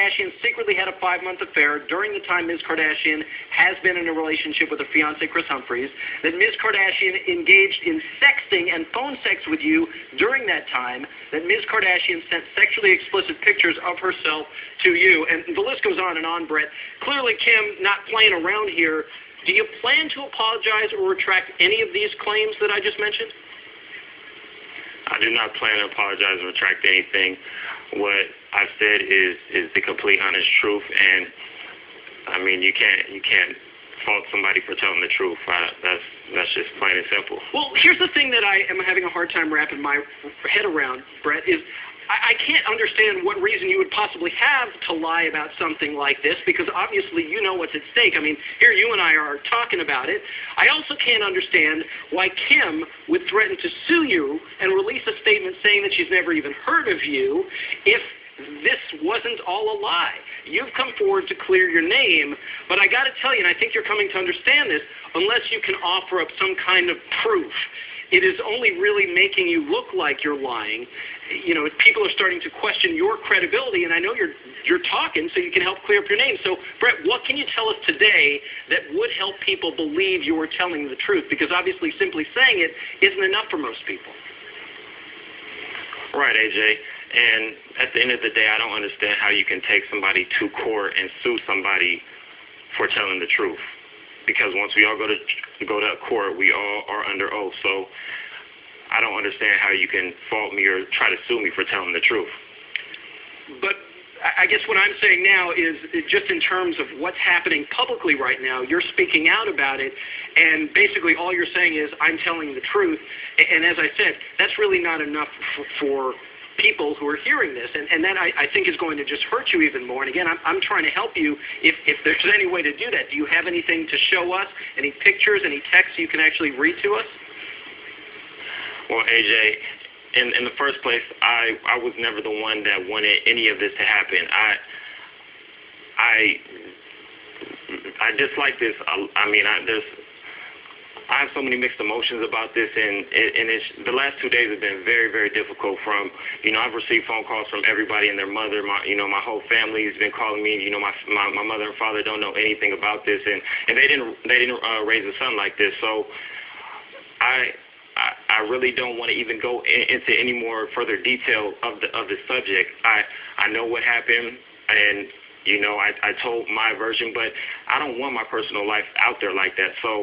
Kardashian secretly had a 5-month affair during the time Ms. Kardashian has been in a relationship with her fiancé, Kris Humphries, that Ms. Kardashian engaged in sexting and phone sex with you during that time, that Ms. Kardashian sent sexually explicit pictures of herself to you, and the list goes on and on, Bret. Clearly, Kim, not playing around here. Do you plan to apologize or retract any of these claims that I just mentioned? I do not plan to apologize or retract anything. What I've said is the complete honest truth, and I mean you can't fault somebody for telling the truth. That's just plain and simple. Well, here's the thing that I am having a hard time wrapping my head around, Bret, is I can't understand what reason you would possibly have to lie about something like this, because obviously you know what's at stake. I mean, here you and I are talking about it. I also can't understand why Kim would threaten to sue you and release a statement saying that she's never even heard of you if this wasn't all a lie. You've come forward to clear your name, but I got to tell you, and I think you're coming to understand this, unless you can offer up some kind of proof, it is only really making you look like you're lying. You know, people are starting to question your credibility, and I know you're talking so you can help clear up your name. So, Bret, what can you tell us today that would help people believe you were telling the truth? Because obviously simply saying it isn't enough for most people. Right, AJ. And at the end of the day, I don't understand how you can take somebody to court and sue somebody for telling the truth. Because once we all go to court, we all are under oath. So I don't understand how you can fault me or try to sue me for telling the truth. But I guess what I'm saying now is just in terms of what's happening publicly right now, you're speaking out about it, and basically all you're saying is, I'm telling the truth. And as I said, that's really not enough for people who are hearing this, and that I think is going to just hurt you even more. And again, I'm trying to help you if there's any way to do that. Do you have anything to show us, any pictures, any texts you can actually read to us? Well, AJ, in the first place, I was never the one that wanted any of this to happen. I dislike this. I have so many mixed emotions about this, and the last 2 days have been very, very difficult. I've received phone calls from everybody and their mother. My whole family has been calling me. My mother and father don't know anything about this, and they didn't raise a son like this. So I really don't want to even go into any more further detail of the subject. I know what happened, and I told my version, but I don't want my personal life out there like that. So